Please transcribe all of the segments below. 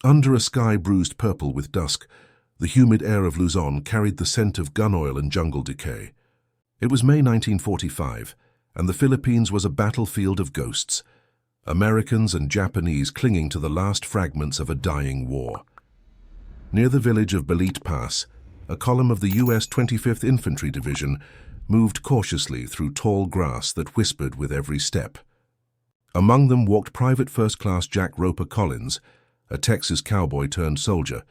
Under a sky bruised purple with dusk, the humid air of Luzon carried the scent of gun oil and jungle decay. It was May 1945, and the Philippines was a battlefield of ghosts, Americans and Japanese clinging to the last fragments of a dying war. Near the village of Balite Pass, a column of the U.S. 25th Infantry Division moved cautiously through tall grass that whispered with every step. Among them walked Private First Class Jack Roper Collins, a Texas cowboy turned soldier,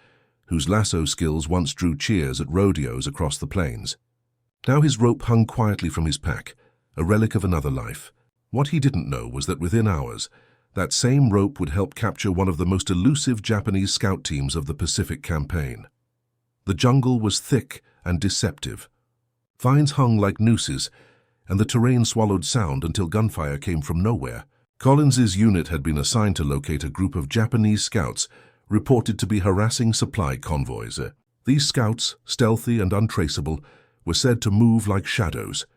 whose lasso skills once drew cheers at rodeos across the plains. Now his rope hung quietly from his pack, a relic of another life. What he didn't know was that within hours, that same rope would help capture one of the most elusive Japanese scout teams of the Pacific Campaign. The jungle was thick and deceptive. Vines hung like nooses, and the terrain swallowed sound until gunfire came from nowhere. Collins's unit had been assigned to locate a group of Japanese scouts reported to be harassing supply convoys. These scouts, stealthy and untraceable, were said to move like shadows,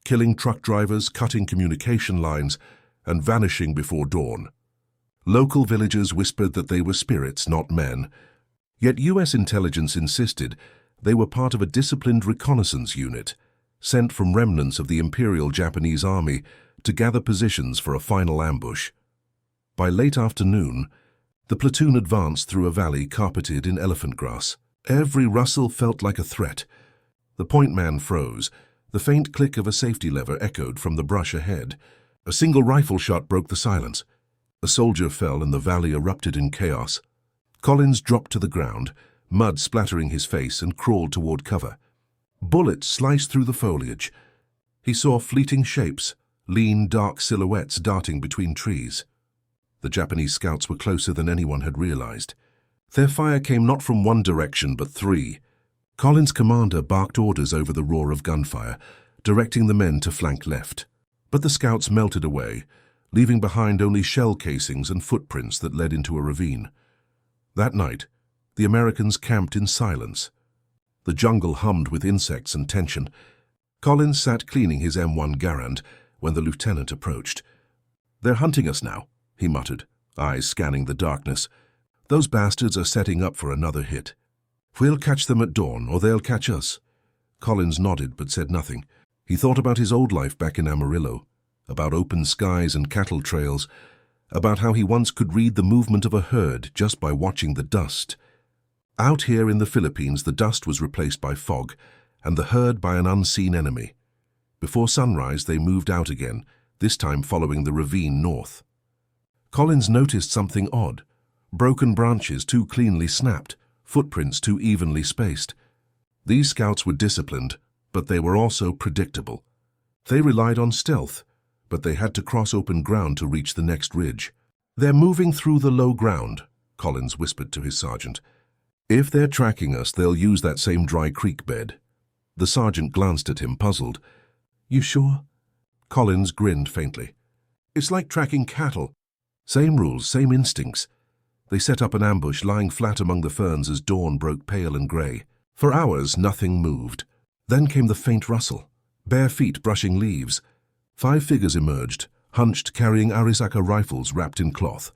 killing truck drivers, cutting communication lines, and vanishing before dawn. Local villagers whispered that they were spirits, not men, yet U.S. intelligence insisted they were part of a disciplined reconnaissance unit, sent from remnants of the Imperial Japanese Army to gather positions for a final ambush. By late afternoon, the platoon advanced through a valley carpeted in elephant grass. Every rustle felt like a threat. The point man froze. The faint click of a safety lever echoed from the brush ahead. A single rifle shot broke the silence. A soldier fell and the valley erupted in chaos. Collins dropped to the ground, mud splattering his face, and crawled toward cover. Bullets sliced through the foliage. He saw fleeting shapes, lean, dark silhouettes darting between trees. The Japanese scouts were closer than anyone had realized. Their fire came not from one direction, but three. Collins' commander barked orders over the roar of gunfire, directing the men to flank left. But the scouts melted away, leaving behind only shell casings and footprints that led into a ravine. That night, the Americans camped in silence. The jungle hummed with insects and tension. Collins sat cleaning his M1 Garand when the lieutenant approached. "They're hunting us now," he muttered, eyes scanning the darkness. "Those bastards are setting up for another hit. We'll catch them at dawn, or they'll catch us." Collins nodded but said nothing. He thought about his old life back in Amarillo, about open skies and cattle trails, about how he once could read the movement of a herd just by watching the dust. Out here in the Philippines, the dust was replaced by fog, and the herd by an unseen enemy. Before sunrise, they moved out again, this time following the ravine north. Collins noticed something odd. Broken branches too cleanly snapped, footprints too evenly spaced. These scouts were disciplined, but they were also predictable. They relied on stealth, but they had to cross open ground to reach the next ridge. "They're moving through the low ground," Collins whispered to his sergeant. "If they're tracking us, they'll use that same dry creek bed." The sergeant glanced at him, puzzled. "You sure?" Collins grinned faintly. "It's like tracking cattle. Same rules, same instincts." They set up an ambush, lying flat among the ferns as dawn broke pale and gray. For hours, nothing moved. Then came the faint rustle, bare feet brushing leaves. 5 figures emerged, hunched, carrying Arisaka rifles wrapped in cloth.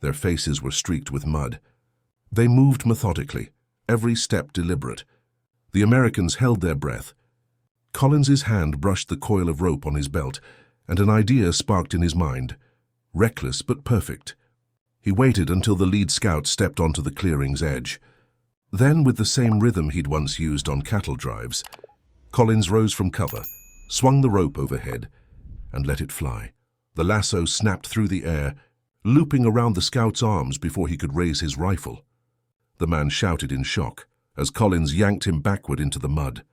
Their faces were streaked with mud. They moved methodically, every step deliberate. The Americans held their breath. Collins's hand brushed the coil of rope on his belt, and an idea sparked in his mind. Reckless but perfect. He waited until the lead scout stepped onto the clearing's edge. Then, with the same rhythm he'd once used on cattle drives, Collins rose from cover, swung the rope overhead, and let it fly. The lasso snapped through the air, looping around the scout's arms before he could raise his rifle. The man shouted in shock as Collins yanked him backward into the mud.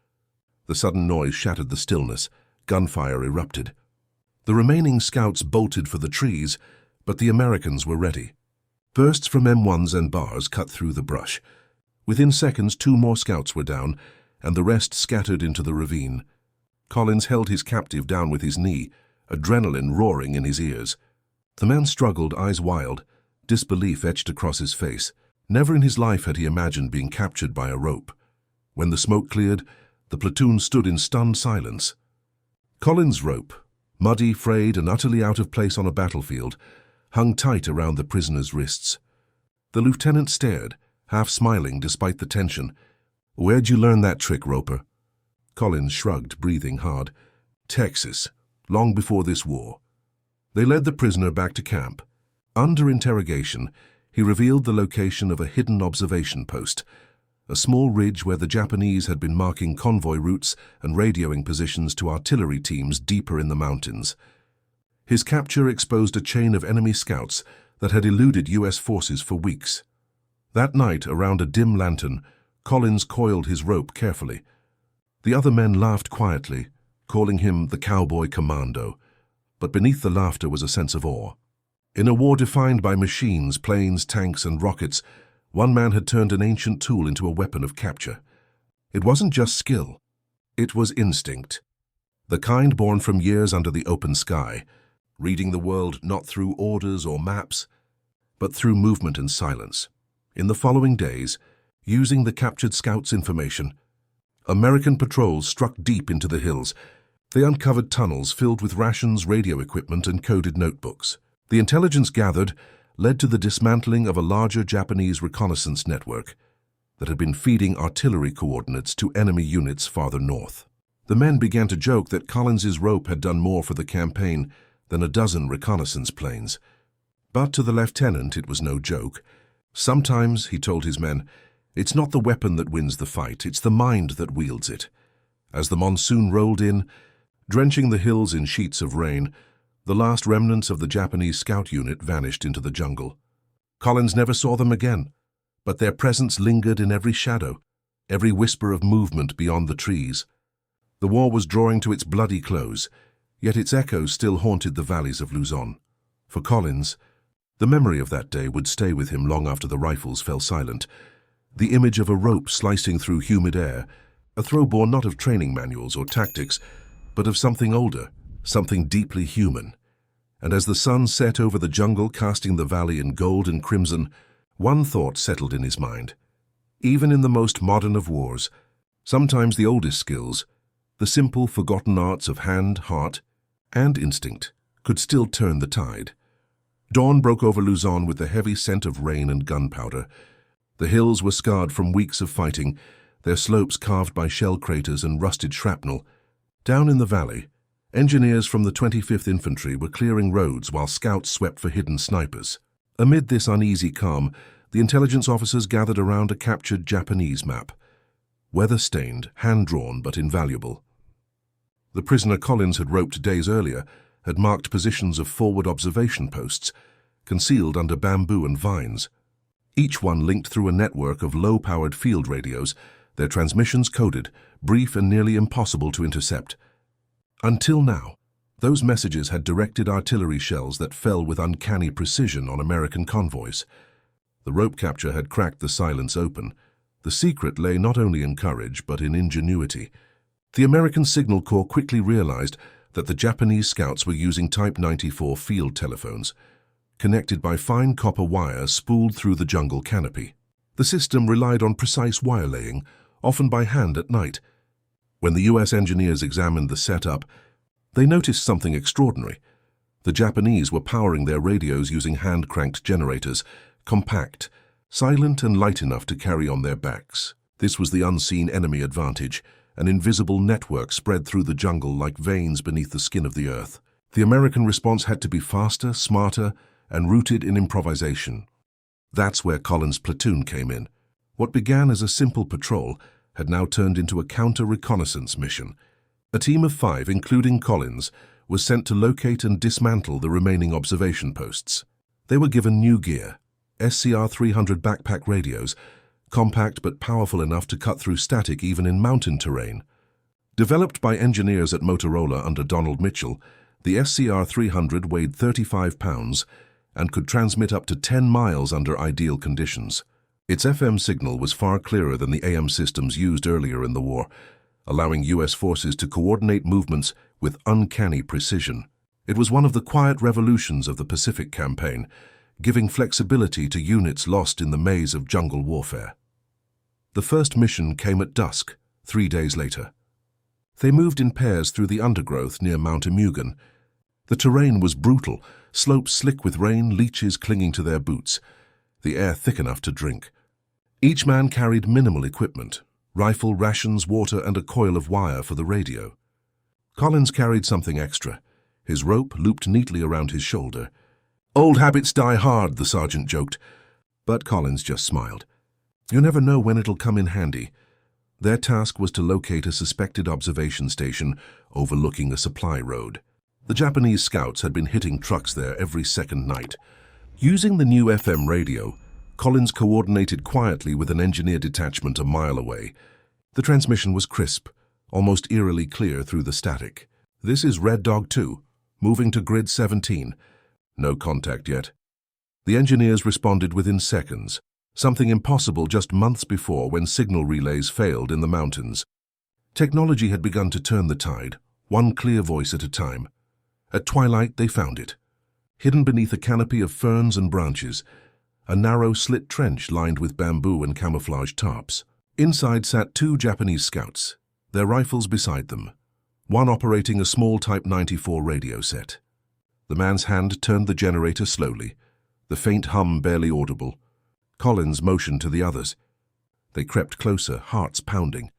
The sudden noise shattered the stillness. Gunfire erupted. The remaining scouts bolted for the trees, but the Americans were ready. Bursts from M1s and bars cut through the brush. Within seconds, 2 more scouts were down, and the rest scattered into the ravine. Collins held his captive down with his knee, adrenaline roaring in his ears. The man struggled, eyes wild, disbelief etched across his face. Never in his life had he imagined being captured by a rope. When the smoke cleared, the platoon stood in stunned silence. Collins' rope, muddy, frayed, and utterly out of place on a battlefield, hung tight around the prisoner's wrists. The lieutenant stared, half smiling despite the tension. "Where'd you learn that trick, Roper?" Collins shrugged, breathing hard. "Texas, long before this war." They led the prisoner back to camp. Under interrogation, he revealed the location of a hidden observation post, a small ridge where the Japanese had been marking convoy routes and radioing positions to artillery teams deeper in the mountains. His capture exposed a chain of enemy scouts that had eluded U.S. forces for weeks. That night, around a dim lantern, Collins coiled his rope carefully. The other men laughed quietly, calling him the Cowboy Commando, but beneath the laughter was a sense of awe. In a war defined by machines, planes, tanks, and rockets, one man had turned an ancient tool into a weapon of capture. It wasn't just skill. It was instinct. The kind born from years under the open sky, reading the world not through orders or maps, but through movement and silence. In the following days, using the captured scouts' information, American patrols struck deep into the hills. They uncovered tunnels filled with rations, radio equipment, and coded notebooks. The intelligence gathered led to the dismantling of a larger Japanese reconnaissance network that had been feeding artillery coordinates to enemy units farther north. The men began to joke that Collins's rope had done more for the campaign than a dozen reconnaissance planes. But to the lieutenant it was no joke. Sometimes, he told his men, it's not the weapon that wins the fight, it's the mind that wields it. As the monsoon rolled in, drenching the hills in sheets of rain, the last remnants of the Japanese scout unit vanished into the jungle. Collins never saw them again, but their presence lingered in every shadow, every whisper of movement beyond the trees. The war was drawing to its bloody close, yet its echoes still haunted the valleys of Luzon. For Collins, the memory of that day would stay with him long after the rifles fell silent. The image of a rope slicing through humid air, a throw born not of training manuals or tactics, but of something older, something deeply human. And as the sun set over the jungle, casting the valley in gold and crimson, one thought settled in his mind. Even in the most modern of wars, sometimes the oldest skills, the simple, forgotten arts of hand, heart, and instinct, could still turn the tide. Dawn broke over Luzon with the heavy scent of rain and gunpowder. The hills were scarred from weeks of fighting, their slopes carved by shell craters and rusted shrapnel. Down in the valley, engineers from the 25th Infantry were clearing roads while scouts swept for hidden snipers. Amid this uneasy calm, the intelligence officers gathered around a captured Japanese map. Weather-stained, hand-drawn, but invaluable. The prisoner Collins had roped days earlier had marked positions of forward observation posts, concealed under bamboo and vines. Each one linked through a network of low-powered field radios, their transmissions coded, brief and nearly impossible to intercept. Until now, those messages had directed artillery shells that fell with uncanny precision on American convoys. The rope capture had cracked the silence open. The secret lay not only in courage, but in ingenuity. The American Signal Corps quickly realized that the Japanese scouts were using Type 94 field telephones, connected by fine copper wire spooled through the jungle canopy. The system relied on precise wire laying, often by hand at night. When the U.S. engineers examined the setup, they noticed something extraordinary. The Japanese were powering their radios using hand-cranked generators, compact, silent and light enough to carry on their backs. This was the unseen enemy advantage, an invisible network spread through the jungle like veins beneath the skin of the earth. The American response had to be faster, smarter, and rooted in improvisation. That's where Collins' platoon came in. What began as a simple patrol had now turned into a counter-reconnaissance mission. A team of 5, including Collins, was sent to locate and dismantle the remaining observation posts. They were given new gear, SCR-300 backpack radios, compact but powerful enough to cut through static even in mountain terrain. Developed by engineers at Motorola under Donald Mitchell, the SCR-300 weighed 35 pounds and could transmit up to 10 miles under ideal conditions. Its FM signal was far clearer than the AM systems used earlier in the war, allowing U.S. forces to coordinate movements with uncanny precision. It was one of the quiet revolutions of the Pacific Campaign, giving flexibility to units lost in the maze of jungle warfare. The first mission came at dusk, 3 days later. They moved in pairs through the undergrowth near Mount Emugan. The terrain was brutal, slopes slick with rain, leeches clinging to their boots. the air thick enough to drink. Each man carried minimal equipment: rifle, rations, water, and a coil of wire for the radio. Collins carried something extra, his rope looped neatly around his shoulder. "Old habits die hard," the sergeant joked, but Collins just smiled. You never know when it'll come in handy. Their task was to locate a suspected observation station overlooking a supply road. The Japanese scouts had been hitting trucks there every second night. Using the new FM radio, Collins coordinated quietly with an engineer detachment a mile away. The transmission was crisp, almost eerily clear through the static. "This is Red Dog 2, moving to grid 17. No contact yet." The engineers responded within seconds, something impossible just months before when signal relays failed in the mountains. Technology had begun to turn the tide, one clear voice at a time. At twilight, they found it. Hidden beneath a canopy of ferns and branches, a narrow slit trench lined with bamboo and camouflage tarps. Inside sat 2 Japanese scouts, their rifles beside them, one operating a small Type 94 radio set. The man's hand turned the generator slowly, the faint hum barely audible. Collins motioned to the others. They crept closer, hearts pounding.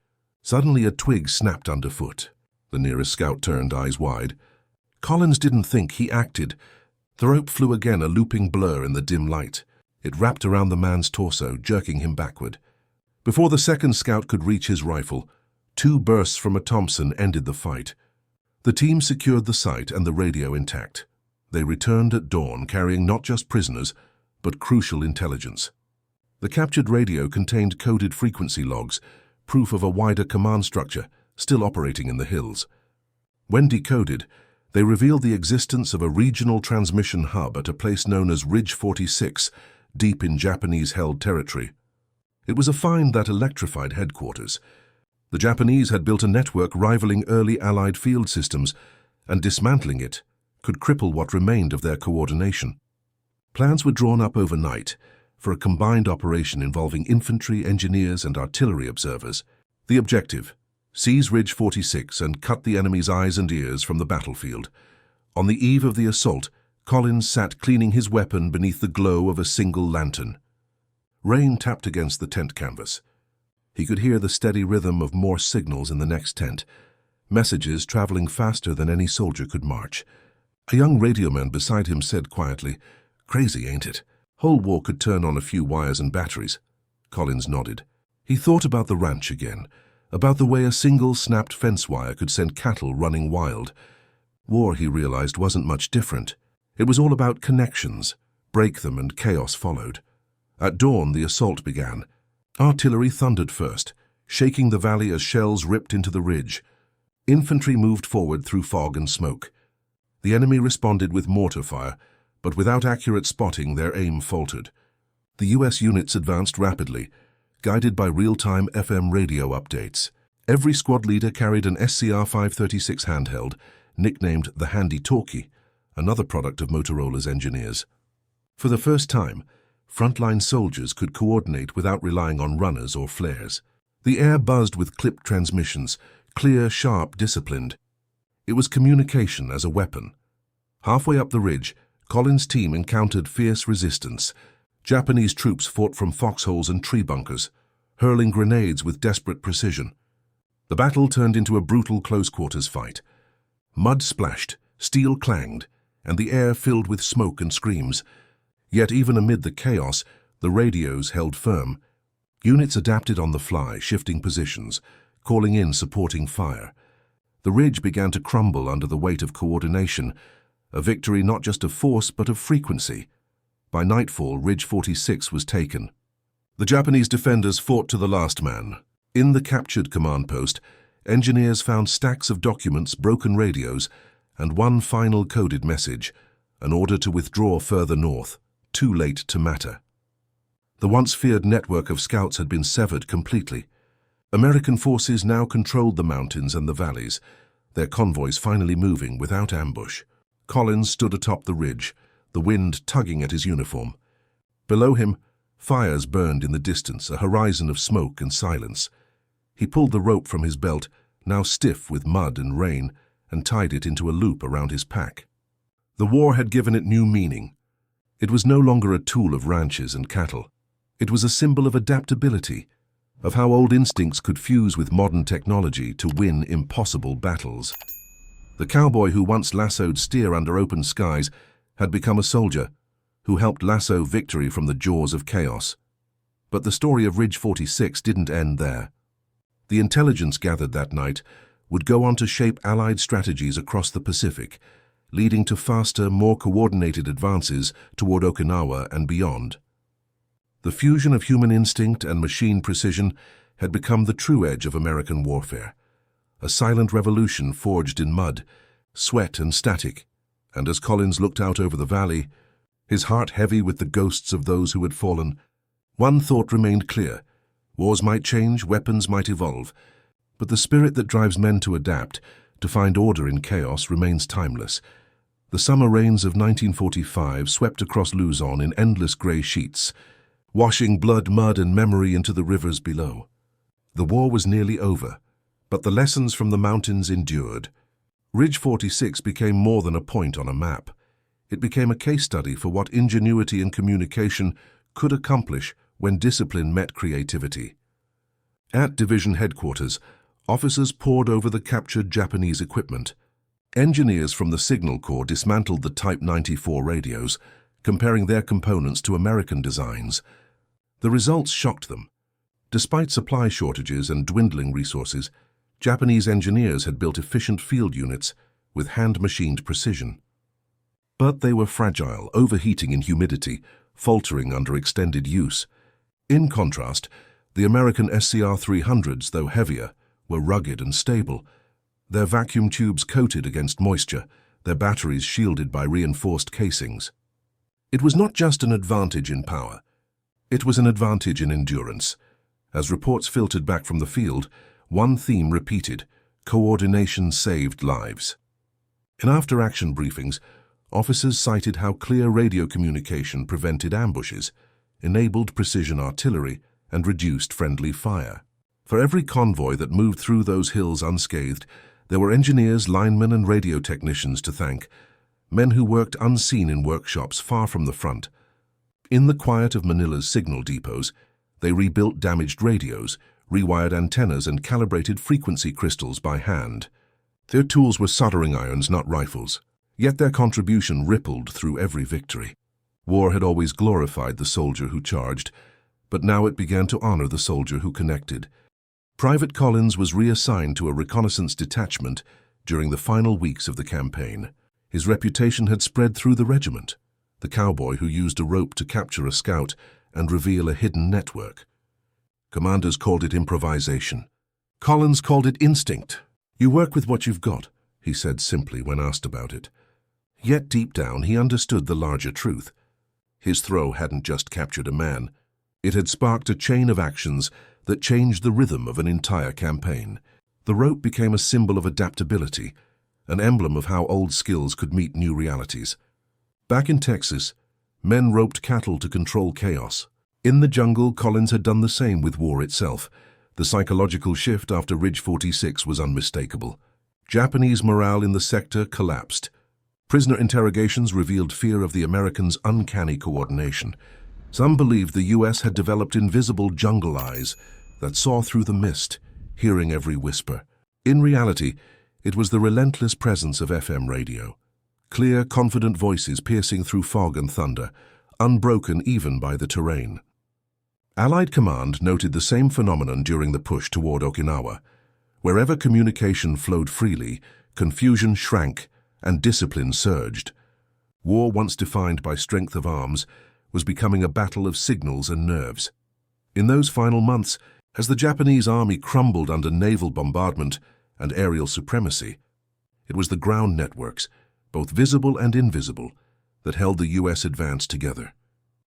Suddenly a twig snapped underfoot. The nearest scout turned, eyes wide. Collins didn't think, he acted. The rope flew again, a looping blur in the dim light. It wrapped around the man's torso, jerking him backward. Before the second scout could reach his rifle, 2 bursts from a Thompson ended the fight. The team secured the site and the radio intact. They returned at dawn, carrying not just prisoners, but crucial intelligence. The captured radio contained coded frequency logs, proof of a wider command structure still operating in the hills. When decoded, they revealed the existence of a regional transmission hub at a place known as Ridge 46, deep in Japanese-held territory. It was a find that electrified headquarters. The Japanese had built a network rivaling early Allied field systems, and dismantling it could cripple what remained of their coordination. Plans were drawn up overnight for a combined operation involving infantry, engineers, and artillery observers. The objective: seize Ridge 46 and cut the enemy's eyes and ears from the battlefield. On the eve of the assault, Collins sat cleaning his weapon beneath the glow of a single lantern. Rain tapped against the tent canvas. He could hear the steady rhythm of Morse signals in the next tent, messages traveling faster than any soldier could march. A young radioman beside him said quietly, "Crazy, ain't it? Whole war could turn on a few wires and batteries." Collins nodded. He thought about the ranch again, about the way a single snapped fence wire could send cattle running wild. War, he realized, wasn't much different. It was all about connections. Break them and chaos followed. At dawn, the assault began. Artillery thundered first, shaking the valley as shells ripped into the ridge. Infantry moved forward through fog and smoke. The enemy responded with mortar fire, but without accurate spotting, their aim faltered. The U.S. units advanced rapidly, guided by real-time FM radio updates. Every squad leader carried an SCR 536 handheld, nicknamed the Handy Talkie, another product of Motorola's engineers. For the first time, frontline soldiers could coordinate without relying on runners or flares. The air buzzed with clipped transmissions, clear, sharp, disciplined. It was communication as a weapon. Halfway up the ridge, Collins' team encountered fierce resistance. Japanese troops fought from foxholes and tree bunkers, hurling grenades with desperate precision. The battle turned into a brutal close-quarters fight. Mud splashed, steel clanged, and the air filled with smoke and screams. Yet even amid the chaos, the radios held firm. Units adapted on the fly, shifting positions, calling in supporting fire. The ridge began to crumble under the weight of coordination, a victory not just of force but of frequency. By nightfall, Ridge 46 was taken. The Japanese defenders fought to the last man. In the captured command post, engineers found stacks of documents, broken radios, and one final coded message, an order to withdraw further north. Too late to matter. The once feared network of scouts had been severed completely. American forces now controlled the mountains and the valleys, their convoys finally moving without ambush. Collins stood atop the ridge, the wind tugging at his uniform. Below him, fires burned in the distance, a horizon of smoke and silence. He pulled the rope from his belt, now stiff with mud and rain, and tied it into a loop around his pack. The war had given it new meaning. It was no longer a tool of ranches and cattle. It was a symbol of adaptability, of how old instincts could fuse with modern technology to win impossible battles. The cowboy who once lassoed steer under open skies had become a soldier who helped lasso victory from the jaws of chaos. But the story of Ridge 46 didn't end there. The intelligence gathered that night would go on to shape Allied strategies across the Pacific, leading to faster, more coordinated advances toward Okinawa and beyond. The fusion of human instinct and machine precision had become the true edge of American warfare, a silent revolution forged in mud, sweat and static, and as Collins looked out over the valley, his heart heavy with the ghosts of those who had fallen, one thought remained clear. Wars might change, weapons might evolve, but the spirit that drives men to adapt, to find order in chaos, remains timeless. The summer rains of 1945 swept across Luzon in endless grey sheets, washing blood, mud and memory into the rivers below. The war was nearly over, but the lessons from the mountains endured. Ridge 46 became more than a point on a map. It became a case study for what ingenuity and communication could accomplish when discipline met creativity. At division headquarters, officers pored over the captured Japanese equipment. Engineers from the Signal Corps dismantled the Type 94 radios, comparing their components to American designs. The results shocked them. Despite supply shortages and dwindling resources, Japanese engineers had built efficient field units with hand-machined precision. But they were fragile, overheating in humidity, faltering under extended use. In contrast, the American SCR-300s, though heavier, were rugged and stable, their vacuum tubes coated against moisture, their batteries shielded by reinforced casings. It was not just an advantage in power. It was an advantage in endurance. As reports filtered back from the field, one theme repeated: coordination saved lives. In after-action briefings, officers cited how clear radio communication prevented ambushes, enabled precision artillery, and reduced friendly fire. For every convoy that moved through those hills unscathed, there were engineers, linemen, and radio technicians to thank, men who worked unseen in workshops far from the front. In the quiet of Manila's signal depots, they rebuilt damaged radios, rewired antennas, and calibrated frequency crystals by hand. Their tools were soldering irons, not rifles, yet their contribution rippled through every victory. War had always glorified the soldier who charged, but now it began to honor the soldier who connected. Private Collins was reassigned to a reconnaissance detachment during the final weeks of the campaign. His reputation had spread through the regiment, the cowboy who used a rope to capture a scout and reveal a hidden network. Commanders called it improvisation. Collins called it instinct. "You work with what you've got," he said simply when asked about it. Yet deep down he understood the larger truth. His throw hadn't just captured a man. It had sparked a chain of actions that changed the rhythm of an entire campaign. The rope became a symbol of adaptability, an emblem of how old skills could meet new realities. Back in Texas, men roped cattle to control chaos. In the jungle, Collins had done the same with war itself. The psychological shift after Ridge 46 was unmistakable. Japanese morale in the sector collapsed. Prisoner interrogations revealed fear of the Americans' uncanny coordination. Some believed the U.S. had developed invisible jungle eyes that saw through the mist, hearing every whisper. In reality, it was the relentless presence of FM radio. Clear, confident voices piercing through fog and thunder, unbroken even by the terrain. Allied command noted the same phenomenon during the push toward Okinawa. Wherever communication flowed freely, confusion shrank and discipline surged. War, once defined by strength of arms, was becoming a battle of signals and nerves. In those final months, as the Japanese army crumbled under naval bombardment and aerial supremacy, it was the ground networks, both visible and invisible, that held the U.S. advance together.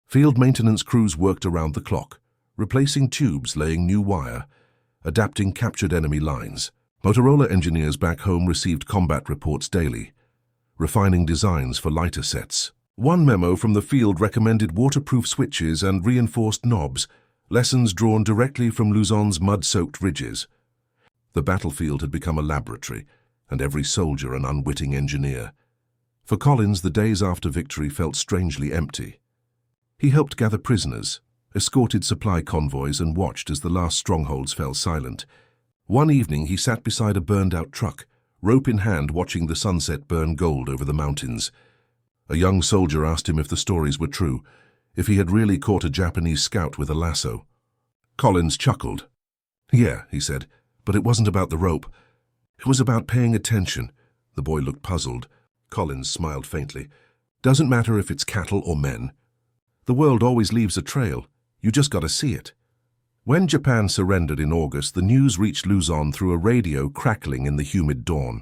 Field maintenance crews worked around the clock, replacing tubes, laying new wire, adapting captured enemy lines. Motorola engineers back home received combat reports daily, refining designs for lighter sets. One memo from the field recommended waterproof switches and reinforced knobs, lessons drawn directly from Luzon's mud-soaked ridges. The battlefield had become a laboratory, and every soldier an unwitting engineer. For Collins, the days after victory felt strangely empty. He helped gather prisoners, escorted supply convoys, and watched as the last strongholds fell silent. One evening he sat beside a burned-out truck, rope in hand, watching the sunset burn gold over the mountains. A young soldier asked him if the stories were true, if he had really caught a Japanese scout with a lasso. Collins chuckled. "Yeah," he said, "but it wasn't about the rope. It was about paying attention." The boy looked puzzled. Collins smiled faintly. "Doesn't matter if it's cattle or men. The world always leaves a trail. You just gotta see it." When Japan surrendered in August, the news reached Luzon through a radio crackling in the humid dawn.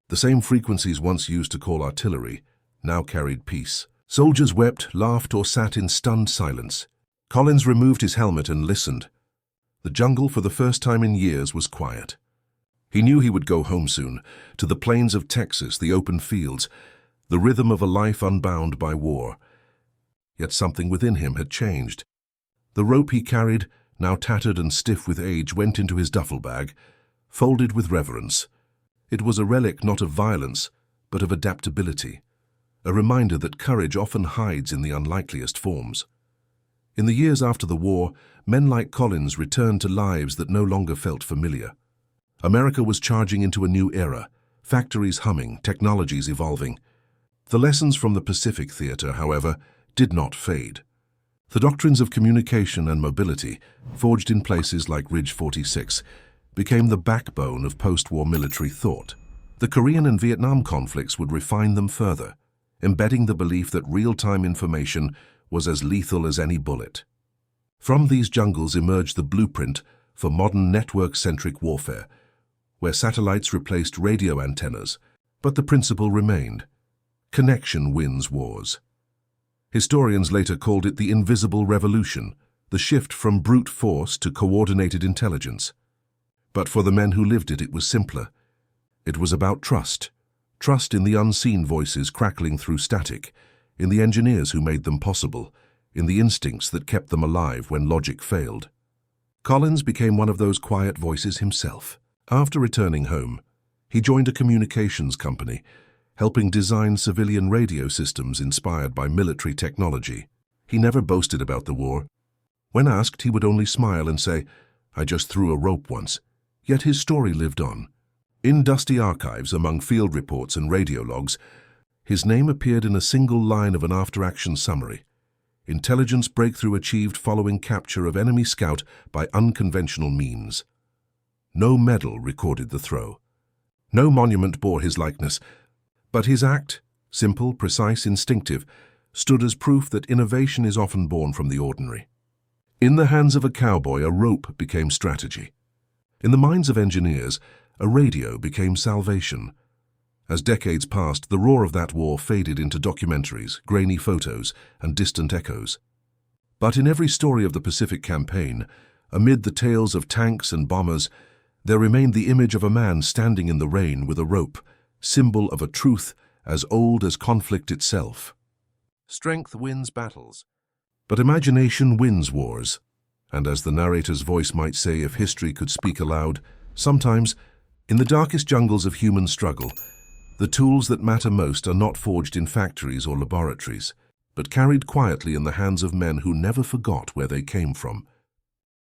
The same frequencies once used to call artillery now carried peace. Soldiers wept, laughed, or sat in stunned silence. Collins removed his helmet and listened. The jungle, for the first time in years, was quiet. He knew he would go home soon, to the plains of Texas, the open fields, the rhythm of a life unbound by war. Yet something within him had changed. The rope he carried, now tattered and stiff with age, went into his duffel bag, folded with reverence. It was a relic not of violence, but of adaptability, a reminder that courage often hides in the unlikeliest forms. In the years after the war, men like Collins returned to lives that no longer felt familiar. America was charging into a new era, factories humming, technologies evolving. The lessons from the Pacific Theater, however, did not fade. The doctrines of communication and mobility, forged in places like Ridge 46, became the backbone of post-war military thought. The Korean and Vietnam conflicts would refine them further, embedding the belief that real-time information was as lethal as any bullet. From these jungles emerged the blueprint for modern network-centric warfare, where satellites replaced radio antennas, but the principle remained: connection wins wars. Historians later called it the invisible revolution, the shift from brute force to coordinated intelligence. But for the men who lived it, it was simpler. It was about trust. Trust in the unseen voices crackling through static, in the engineers who made them possible, in the instincts that kept them alive when logic failed. Collins became one of those quiet voices himself. After returning home, he joined a communications company, helping design civilian radio systems inspired by military technology. He never boasted about the war. When asked, he would only smile and say, "I just threw a rope once." Yet his story lived on. In dusty archives among field reports and radio logs, his name appeared in a single line of an after-action summary: intelligence breakthrough achieved following capture of enemy scout by unconventional means. No medal recorded the throw. No monument bore his likeness, but his act, simple, precise, instinctive, stood as proof that innovation is often born from the ordinary. In the hands of a cowboy, a rope became strategy. In the minds of engineers, a radio became salvation. As decades passed, the roar of that war faded into documentaries, grainy photos, and distant echoes. But in every story of the Pacific Campaign, amid the tales of tanks and bombers, there remained the image of a man standing in the rain with a rope, symbol of a truth as old as conflict itself. Strength wins battles, but imagination wins wars. And as the narrator's voice might say if history could speak aloud, sometimes, in the darkest jungles of human struggle, the tools that matter most are not forged in factories or laboratories, but carried quietly in the hands of men who never forgot where they came from.